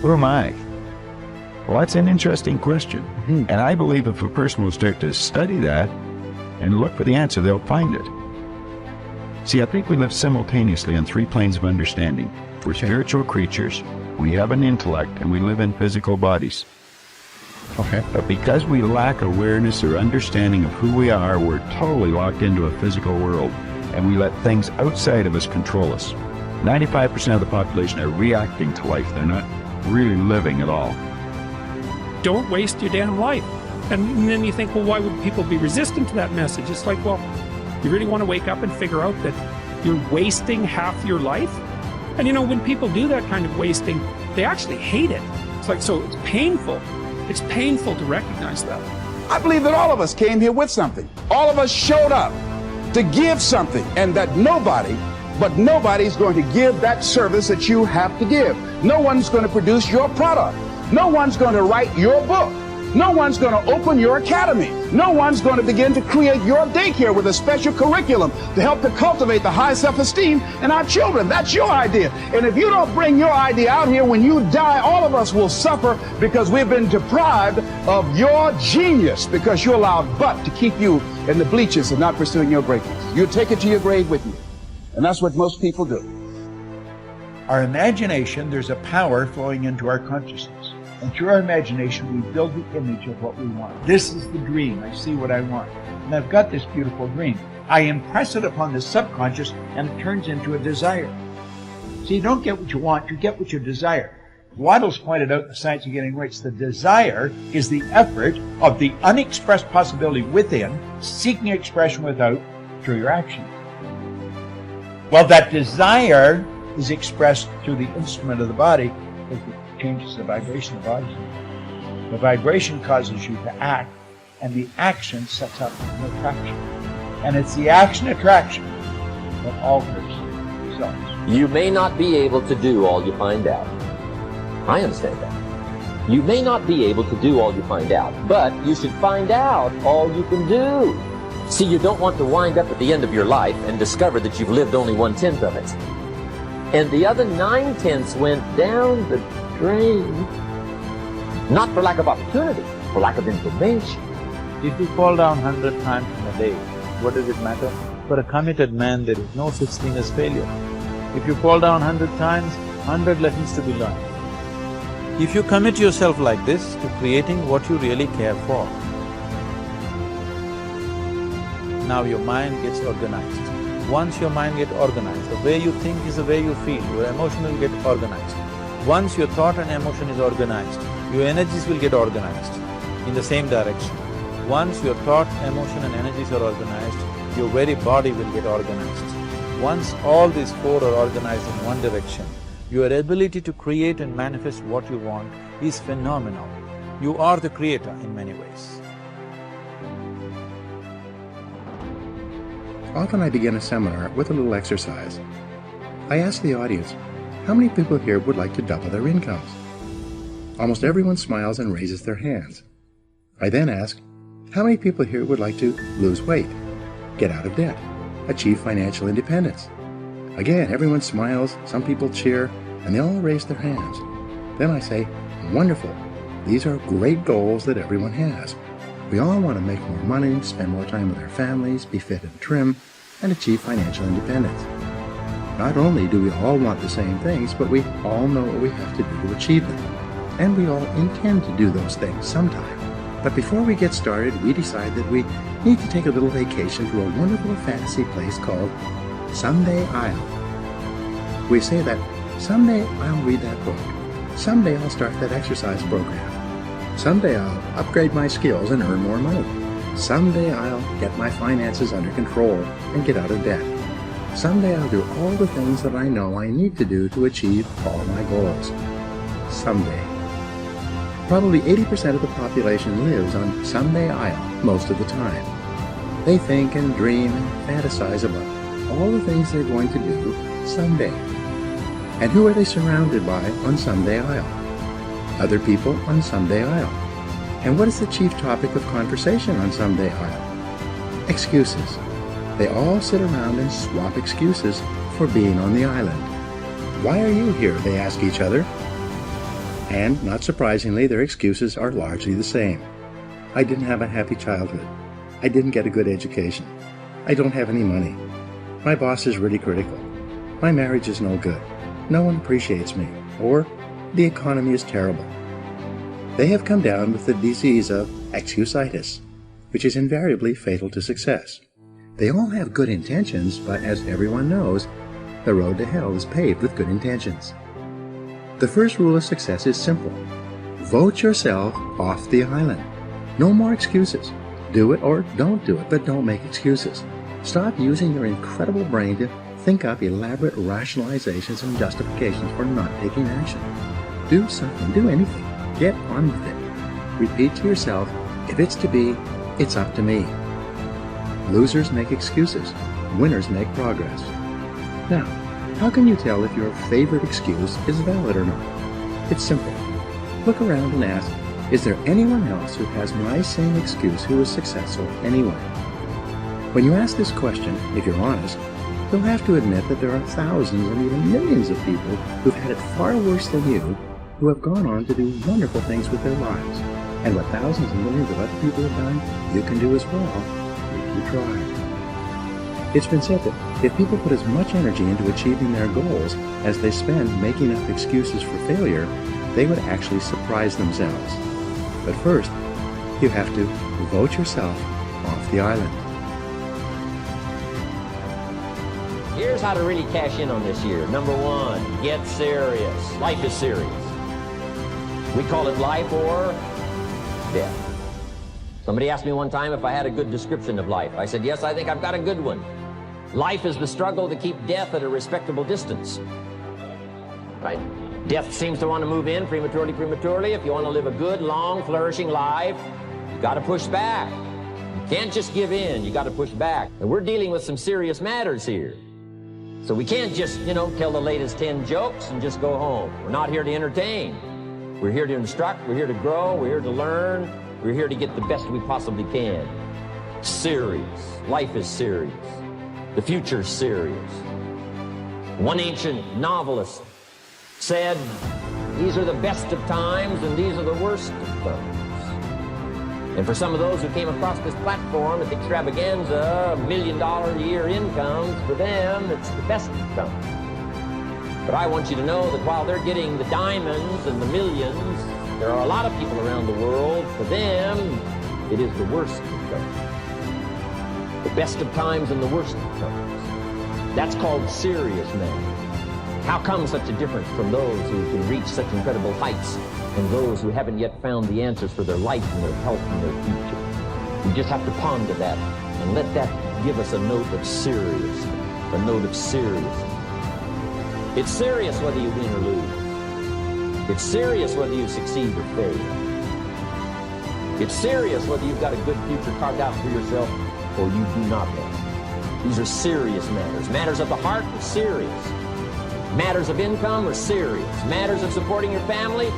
Who am I? Well, that's an interesting question. And I believe if a person will start to study that and look for the answer, they'll find it. See, I think we live simultaneously on three planes of understanding. We're spiritual creatures, we have an intellect, and we live in physical bodies. Okay. But because we lack awareness or understanding of who we are, we're totally locked into a physical world, and we let things outside of us control us. 95% of the population are reacting to life. They're not really living at all. Don't waste your damn life. And then you think, well, why would people be resistant to that message? It's like, well, you really want to wake up and figure out that you're wasting half your life? And you know, when people do that kind of wasting, they actually hate it. It's like, so it's painful. It's painful to recognize that. I believe that all of us came here with something. All of us showed up to give something, and that nobody's going to give that service that you have to give. No one's going to produce your product. No one's going to write your book. No one's going to open your academy. No one's going to begin to create your daycare with a special curriculum to help to cultivate the high self-esteem in our children. That's your idea. And if you don't bring your idea out here, when you die, all of us will suffer because we've been deprived of your genius, because you allowed butt to keep you in the bleachers and not pursuing your greatness. You take it to your grave with you. And that's what most people do. Our imagination, there's a power flowing into our consciousness. And through our imagination, we build the image of what we want. This is the dream. I see what I want. And I've got this beautiful dream. I impress it upon the subconscious, and it turns into a desire. So you don't get what you want, you get what you desire. Waddell's pointed out in the Science of Getting Rich, the desire is the effort of the unexpressed possibility within, seeking expression without, through your actions. Well, that desire is expressed through the instrument of the body, because it changes the vibration of the body. The vibration causes you to act, and the action sets up an attraction. And it's the action-attraction that alters results. You may not be able to do all you find out. I understand that. You may not be able to do all you find out, but you should find out all you can do. See, you don't want to wind up at the end of your life and discover that you've lived only 1/10 of it. And the other 9/10 went down the drain. Not for lack of opportunity, for lack of information. If you fall down 100 times in a day, what does it matter? For a committed man, there is no such thing as failure. If you fall down 100 times, 100 lessons to be learned. If you commit yourself like this to creating what you really care for, now your mind gets organized. Once your mind gets organized, the way you think is the way you feel, your emotion will get organized. Once your thought and emotion is organized, your energies will get organized in the same direction. Once your thought, emotion and energies are organized, your very body will get organized. Once all these four are organized in one direction, your ability to create and manifest what you want is phenomenal. You are the creator in many ways. Often I begin a seminar with a little exercise. I ask the audience, how many people here would like to double their incomes? Almost everyone smiles and raises their hands. I then ask, how many people here would like to lose weight, get out of debt, achieve financial independence? Again, everyone smiles, some people cheer, and they all raise their hands. Then I say, wonderful, these are great goals that everyone has. We all want to make more money, spend more time with our families, be fit and trim, and achieve financial independence. Not only do we all want the same things, but we all know what we have to do to achieve them. And we all intend to do those things sometime. But before we get started, we decide that we need to take a little vacation to a wonderful fantasy place called Someday I'll. We say that, someday I'll read that book. Someday I'll start that exercise program. Someday I'll upgrade my skills and earn more money. Someday I'll get my finances under control and get out of debt. Someday I'll do all the things that I know I need to do to achieve all my goals. Someday. Probably 80% of the population lives on someday I'll most of the time. They think and dream and fantasize about all the things they're going to do someday. And who are they surrounded by on someday I'll? Other people on someday I'll. And what is the chief topic of conversation on someday I'll? Excuses. They all sit around and swap excuses for being on the island. Why are you here? They ask each other. And, not surprisingly, their excuses are largely the same. I didn't have a happy childhood. I didn't get a good education. I don't have any money. My boss is really critical. My marriage is no good. No one appreciates me. Or, the economy is terrible. They have come down with the disease of excusitis, which is invariably fatal to success. They all have good intentions, but as everyone knows, the road to hell is paved with good intentions. The first rule of success is simple. Vote yourself off the island. No more excuses. Do it or don't do it, but don't make excuses. Stop using your incredible brain to think up elaborate rationalizations and justifications for not taking action. Do something, do anything. Get on with it. Repeat to yourself, if it's to be, it's up to me. Losers make excuses. Winners make progress. Now, how can you tell if your favorite excuse is valid or not? It's simple. Look around and ask, is there anyone else who has my same excuse who is successful anyway? When you ask this question, if you're honest, you'll have to admit that there are thousands and even millions of people who've had it far worse than you, who have gone on to do wonderful things with their lives. And what thousands and millions of other people have done, you can do as well, if you try. It's been said that if people put as much energy into achieving their goals as they spend making up excuses for failure, they would actually surprise themselves. But first, you have to vote yourself off the island. Here's how to really cash in on this year. Number one, get serious. Life is serious. We call it life or death. Somebody asked me one time if I had a good description of life. I said, yes, I think I've got a good one. Life is the struggle to keep death at a respectable distance. Right? Death seems to want to move in prematurely. If you want to live a good, long, flourishing life, you got to push back. You can't just give in. You got to push back. And we're dealing with some serious matters here. So we can't just, tell the latest 10 jokes and just go home. We're not here to entertain. We're here to instruct. We're here to grow. We're here to learn. We're here to get the best we possibly can. Serious. Life is serious. The future's serious. One ancient novelist said, these are the best of times and these are the worst of times. And for some of those who came across this platform at the extravaganza, $1 million a year incomes, for them, it's the best of times. But I want you to know that while they're getting the diamonds and the millions, there are a lot of people around the world, for them, it is the worst of times. The best of times and the worst of times. That's called serious men. How come such a difference from those who can reach such incredible heights and those who haven't yet found the answers for their life and their health and their future? We just have to ponder that and let that give us a note of serious, a note of serious. It's serious whether you win or lose. It's serious whether you succeed or fail. It's serious whether you've got a good future carved out for yourself or you do not know. These are serious matters. Matters of the heart are serious. Matters of income are serious. Matters of supporting your family,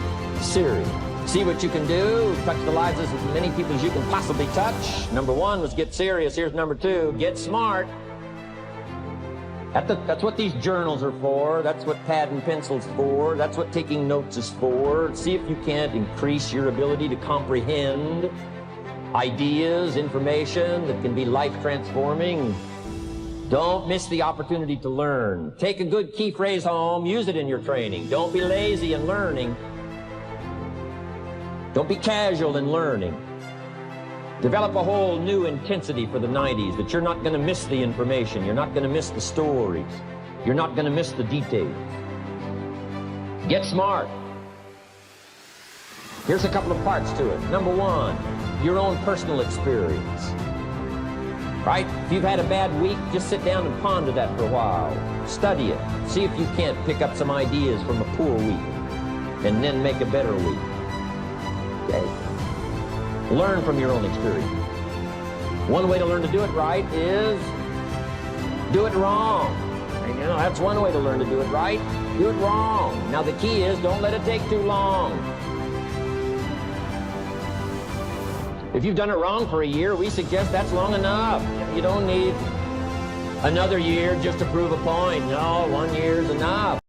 serious. See what you can do. Touch the lives of as many people as you can possibly touch. Number one was get serious. Here's number two, get smart. That's what these journals are for. That's what pad and pencil's for. That's what taking notes is for. See if you can't increase your ability to comprehend ideas, information that can be life-transforming. Don't miss the opportunity to learn. Take a good key phrase home, use it in your training. Don't be lazy in learning. Don't be casual in learning. Develop a whole new intensity for the 90s that you're not going to miss the information. You're not going to miss the stories. You're not going to miss the details. Get smart. Here's a couple of parts to it. Number one, your own personal experience. Right? If you've had a bad week, just sit down and ponder that for a while. Study it. See if you can't pick up some ideas from a poor week and then make a better week. Okay? Learn from your own experience. One way to learn to do it right is do it wrong. And, that's one way to learn to do it right. Do it wrong. Now the key is don't let it take too long. If you've done it wrong for a year, we suggest that's long enough. You don't need another year just to prove a point. No, 1 year is enough.